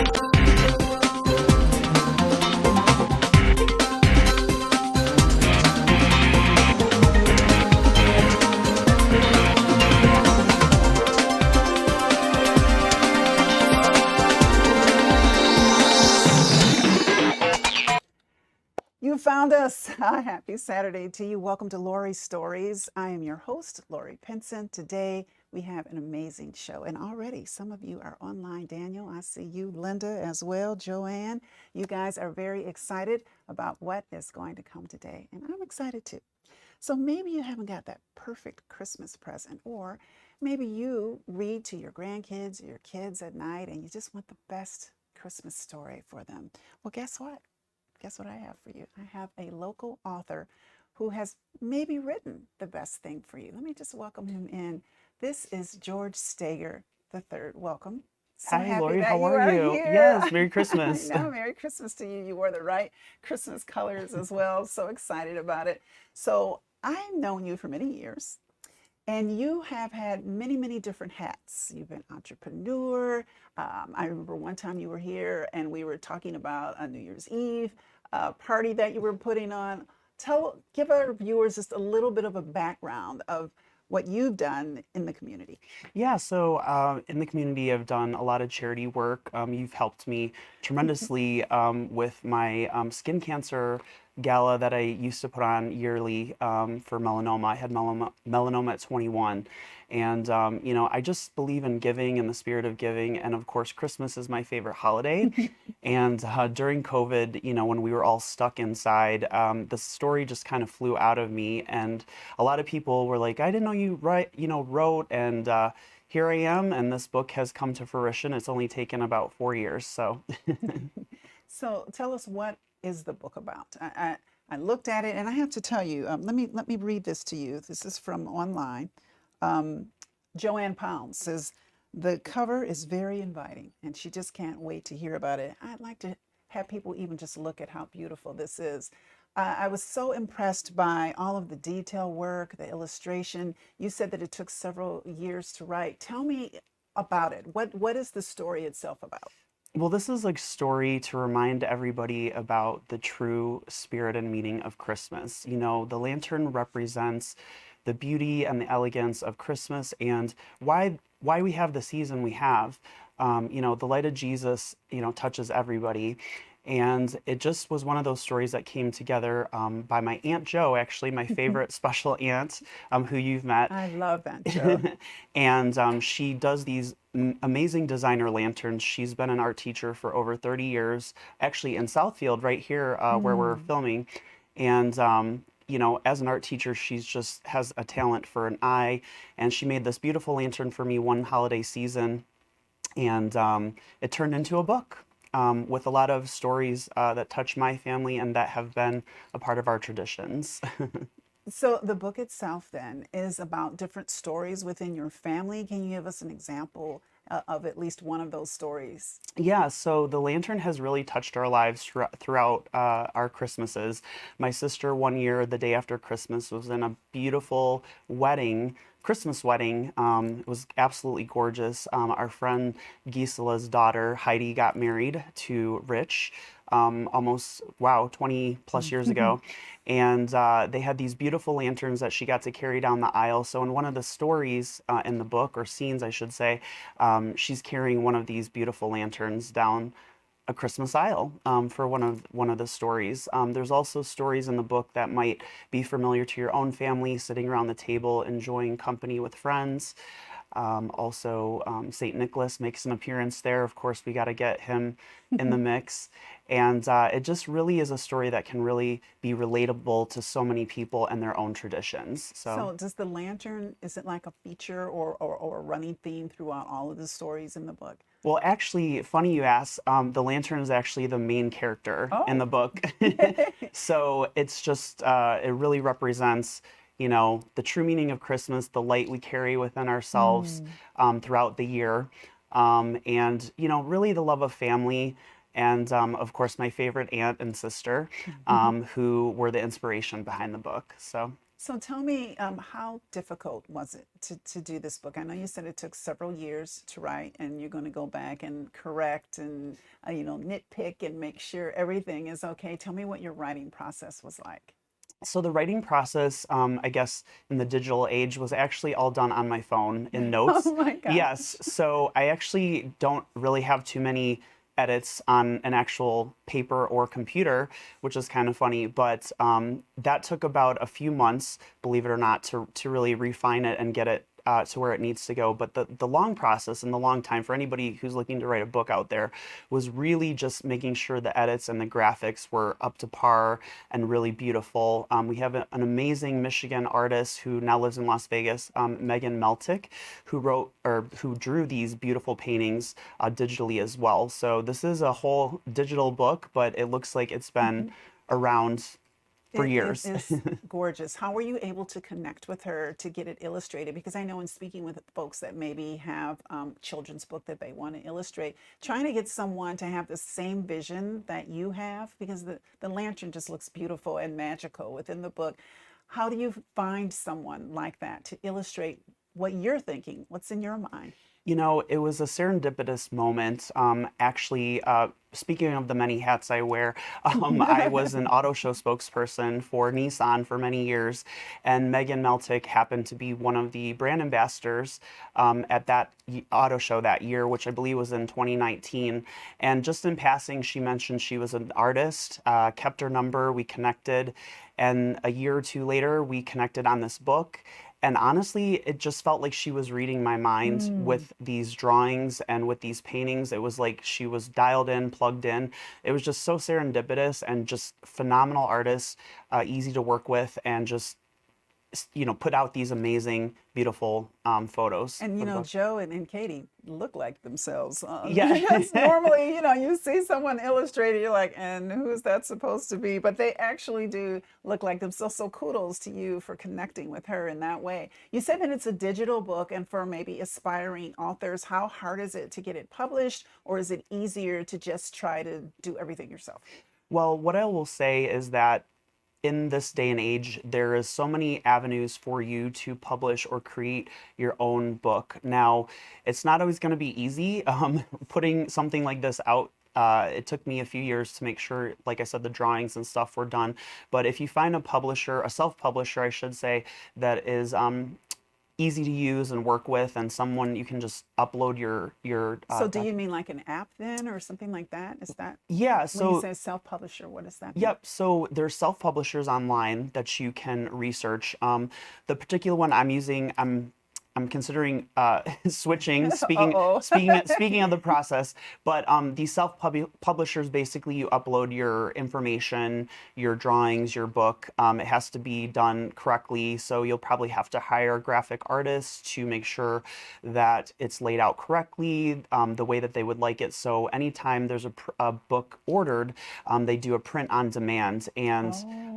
You found us. Happy Saturday to you. Welcome to Lori Stories. I am your host, Lori Pinson. Today we have an amazing show, and already some of you are online. Daniel, I see you. Linda as well. Joanne, you guys are very excited about what is going to come today, and I'm excited too. So maybe you haven't got that perfect Christmas present, or maybe you read to your grandkids or your kids at night and you just want the best Christmas story for them. Well, guess what? Guess what I have for you? I have a local author who has maybe written the best thing for you. Let me just welcome him in. This is George Stager III. Welcome. So Hi, happy Lori. that How you are you? here. Yes, Merry I Christmas. know, Merry Christmas to you. You wore the right Christmas colors as well. So excited about it. So I've known you for many years. And you have had many, many different hats. You've been entrepreneur. I remember one time you were here and we were talking about a New Year's Eve party that you were putting on. Give our viewers just a little bit of a background of what you've done in the community. Yeah, so in the community, I've done a lot of charity work. You've helped me tremendously with my skin cancer gala that I used to put on yearly for melanoma. I had melanoma at 21. And, I just believe in giving and the spirit of giving. And of course, Christmas is my favorite holiday. And during COVID, when we were all stuck inside, the story just kind of flew out of me. And a lot of people were like, I didn't know you wrote. And here I am. And this book has come to fruition. It's only taken about 4 years. So. So tell us, what is the book about? I looked at it and I have to tell you, let me read this to you. This is from online. Joanne Pound says, the cover is very inviting and she just can't wait to hear about it. I'd like to have people even just look at how beautiful this is. I was so impressed by all of the detail work, the illustration. You said that it took several years to write. Tell me about it. What is the story itself about? Well, this is a story to remind everybody about the true spirit and meaning of Christmas. The lantern represents the beauty and the elegance of Christmas and why we have the season we have. The light of Jesus, touches everybody. And it just was one of those stories that came together by my Aunt Jo, actually, my favorite special aunt, who you've met. I love Aunt Jo. And she does these amazing designer lanterns. She's been an art teacher for over 30 years, actually in Southfield, right here where we're filming. And as an art teacher, she's just has a talent for an eye. And she made this beautiful lantern for me one holiday season. And it turned into a book. With a lot of stories that touch my family and that have been a part of our traditions. So the book itself then is about different stories within your family. Can you give us an example of at least one of those stories? Yeah, so the lantern has really touched our lives throughout our Christmases. My sister, one year, the day after Christmas, was in a beautiful Christmas wedding. It was absolutely gorgeous. Our friend Gisela's daughter, Heidi, got married to Rich almost, 20 plus years ago. And they had these beautiful lanterns that she got to carry down the aisle. So in one of the stories in the book, or scenes, I should say, she's carrying one of these beautiful lanterns down a Christmas aisle for one of the stories. There's also stories in the book that might be familiar to your own family, sitting around the table, enjoying company with friends. Also, St. Nicholas makes an appearance there. Of course, we got to get him in the mix. And it just really is a story that can really be relatable to so many people and their own traditions. So does the lantern, is it like a feature or a running theme throughout all of the stories in the book? Well, actually, funny you ask, the lantern is actually the main character in the book. So it's just, it really represents, the true meaning of Christmas, the light we carry within ourselves throughout the year. And, really the love of family. And of course, my favorite aunt and sister, who were the inspiration behind the book. So So tell me, how difficult was it to do this book? I know you said it took several years to write, and you're going to go back and correct and nitpick and make sure everything is okay. Tell me what your writing process was like. So the writing process, I guess, in the digital age was actually all done on my phone in Oh notes. my Yes, gosh. so I actually don't really have too many edits on an actual paper or computer, which is kind of funny. But that took about a few months, believe it or not, to really refine it and get it to where it needs to go. But the long process and the long time for anybody who's looking to write a book out there was really just making sure the edits and the graphics were up to par and really beautiful. We have an amazing Michigan artist who now lives in Las Vegas, Megan Meltick, who wrote or who drew these beautiful paintings digitally as well. So this is a whole digital book, but it looks like it's been around for It years. is gorgeous. How were you able to connect with her to get it illustrated? Because I know in speaking with folks that maybe have children's book that they want to illustrate, trying to get someone to have the same vision that you have, because the lantern just looks beautiful and magical within the book. How do you find someone like that to illustrate what you're thinking, what's in your mind? You know, it was a serendipitous moment. Actually, speaking of the many hats I wear, I was an auto show spokesperson for Nissan for many years, and Megan Meltick happened to be one of the brand ambassadors at that auto show that year, which I believe was in 2019. And just in passing, she mentioned she was an artist, kept her number, we connected, and a year or two later, we connected on this book. And honestly, it just felt like she was reading my mind Mm. with these drawings and with these paintings. It was like she was dialed in, plugged in. It was just so serendipitous and just phenomenal artist, easy to work with, and just, put out these amazing, beautiful photos And for the book. Joe and Katie look like themselves. Yeah. Because normally, you see someone illustrated, you're like, and who's that supposed to be? But they actually do look like themselves. So kudos to you for connecting with her in that way. You said that it's a digital book, and for maybe aspiring authors, how hard is it to get it published, or is it easier to just try to do everything yourself? Well, what I will say is that in this day and age, there is so many avenues for you to publish or create your own book. Now, it's not always going to be easy putting something like this out. It took me a few years to make sure, like I said, the drawings and stuff were done. But if you find a publisher, a self-publisher, I should say, that is easy to use and work with, and someone you can just upload your So do you mean like an app then, or something like that? Is that yeah. when you So say self-publisher, what does that mean? yep. So there's self-publishers online that you can research. The particular one I'm using, I'm considering switching. Uh-oh. Speaking of the process, but these self-publishers, basically you upload your information, your drawings, your book. It has to be done correctly, so you'll probably have to hire graphic artists to make sure that it's laid out correctly, the way that they would like it. So anytime there's a book ordered, they do a print on demand, and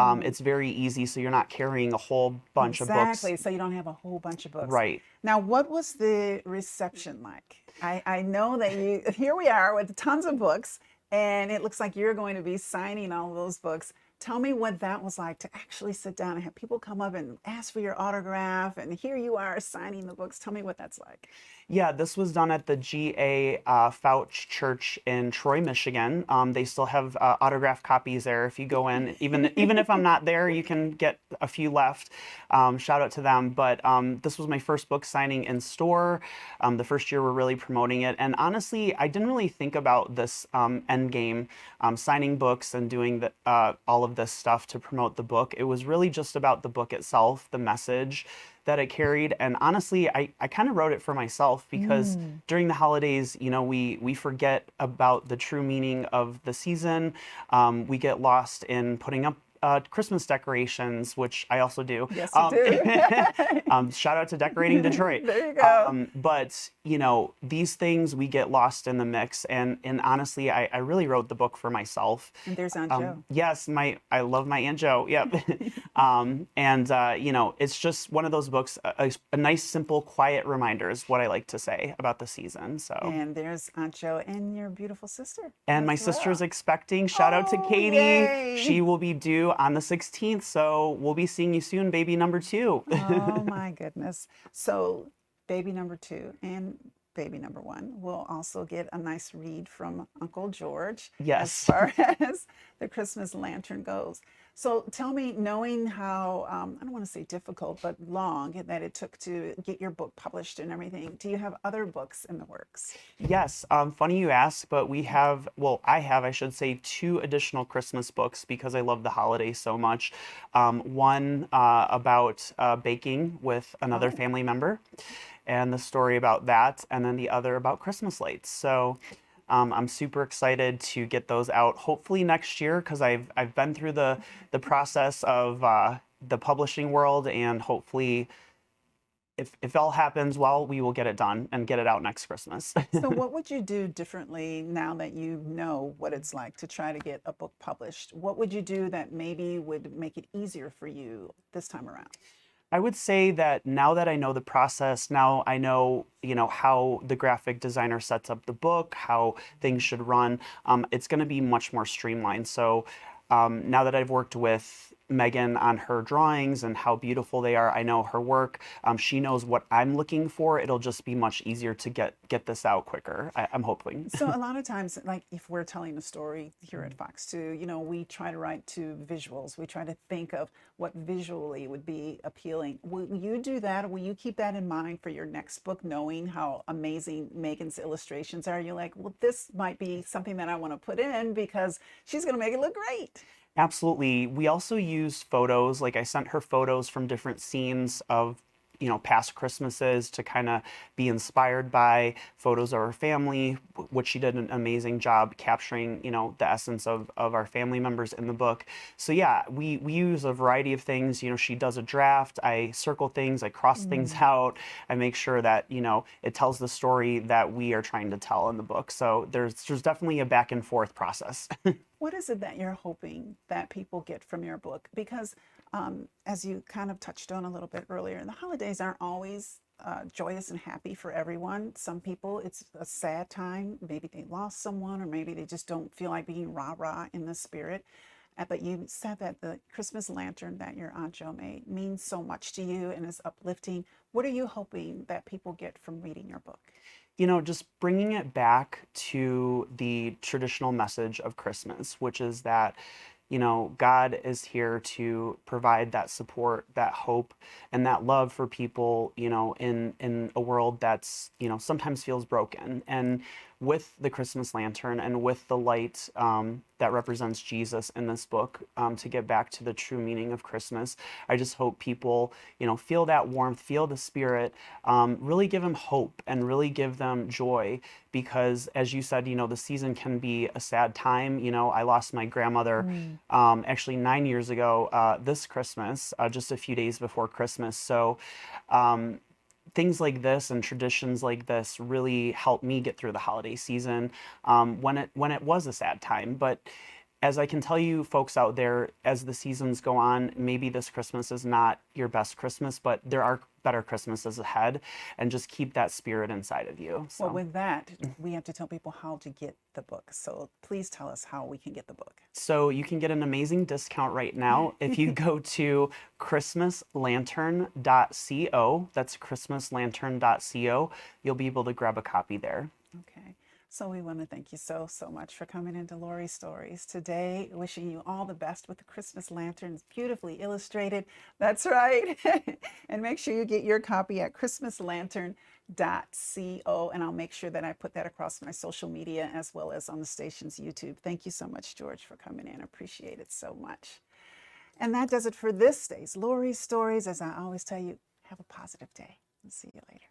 Oh. it's very easy. So you're not carrying a whole bunch of books. Exactly. So you don't have a whole bunch of books. Right. Now, what was the reception like? I know that here we are with tons of books, and it looks like you're going to be signing all of those books. Tell me what that was like to actually sit down and have people come up and ask for your autograph, and here you are signing the books. Tell me what that's like. Yeah, this was done at the G.A. Fouch Church in Troy, Michigan. They still have autographed copies there. If you go in, even if I'm not there, you can get a few left. Shout out to them. But this was my first book signing in store. The first year we're really promoting it, and honestly, I didn't really think about this end game, signing books and doing all of this stuff to promote the book. It was really just about the book itself, the message that it carried. And honestly, I kind of wrote it for myself because during the holidays, we forget about the true meaning of the season. We get lost in putting up Christmas decorations, which I also do. Yes, you do. Shout out to Decorating Detroit. There you go. But these things we get lost in the mix, and honestly, I really wrote the book for myself. And there's Aunt Joe. Yes, I love my Aunt Joe. Yep. It's just one of those books, a nice, simple, quiet reminder is what I like to say about the season. So, And there's Aunt Jo and your beautiful sister and my as sister's well. expecting. Shout out to Oh, Katie. She yay! will be due on the 16th. So we'll be seeing you soon, baby number two. Oh my goodness. So, baby number two and baby number one will also get a nice read from Uncle George as Yes. far as the Christmas lantern goes. So, tell me, knowing how, I don't want to say difficult, but long that it took to get your book published and everything, do you have other books in the works? Yes, funny you ask, but we have, well, I should say, two additional Christmas books because I love the holidays so much. One about baking with another Oh, family member and the story about that, and then the other about Christmas lights. So I'm super excited to get those out, hopefully next year, because I've been through the process of the publishing world, and hopefully, if all happens well, we will get it done and get it out next Christmas. so what would you do differently now that you know what it's like to try to get a book published? What would you do that maybe would make it easier for you this time around? I would say that now that I know the process, now I know, how the graphic designer sets up the book, how things should run, it's going to be much more streamlined. So now that I've worked with Megan on her drawings and how beautiful they are, I know her work. She knows what I'm looking for. It'll just be much easier to get this out quicker. I'm hoping. So a lot of times, like if we're telling a story here at Fox 2, we try to write to visuals. We try to think of what visually would be appealing. Will you do that? Will you keep that in mind for your next book, knowing how amazing Megan's illustrations are? You're like, well, this might be something that I want to put in because she's going to make it look great. Absolutely. We also use photos. Like I sent her photos from different scenes of, past Christmases to kind of be inspired by photos of her family, which she did an amazing job capturing, the essence of our family members in the book. So yeah, we use a variety of things. She does a draft. I circle things. I cross things Mm. out. I make sure that, it tells the story that we are trying to tell in the book. So there's definitely a back and forth process. What is it that you're hoping that people get from your book? Because as you kind of touched on a little bit earlier, the holidays aren't always joyous and happy for everyone. Some people, it's a sad time. Maybe they lost someone, or maybe they just don't feel like being rah-rah in the spirit. But you said that the Christmas lantern that your Aunt Jo made means so much to you and is uplifting. What are you hoping that people get from reading your book? Just bringing it back to the traditional message of Christmas, which is that, God is here to provide that support, that hope, and that love for people, in a world that's, sometimes feels broken. And with the Christmas lantern and with the light that represents Jesus in this book, to get back to the true meaning of Christmas, I just hope people, feel that warmth, feel the spirit, really give them hope and really give them joy. Because as you said, the season can be a sad time. I lost my grandmother Mm. actually 9 years ago this Christmas, just a few days before Christmas. So um, things like this and traditions like this really help me get through the holiday season when it was a sad time. But as I can tell you folks out there, as the seasons go on, maybe this Christmas is not your best Christmas, but there are better Christmases ahead, and just keep that spirit inside of you. Well, So. with that, we have to tell people how to get the book. So please tell us how we can get the book. So you can get an amazing discount right now if you go to christmaslantern.co. That's christmaslantern.co. You'll be able to grab a copy there. Okay. So we want to thank you so much for coming into Lori Stories today. Wishing you all the best with the Christmas lanterns, beautifully illustrated. That's right. And make sure you get your copy at christmaslantern.co. And I'll make sure that I put that across my social media as well as on the station's YouTube. Thank you so much, George, for coming in. Appreciate it so much. And that does it for this day's Lori Stories. As I always tell you, have a positive day. I'll see you later.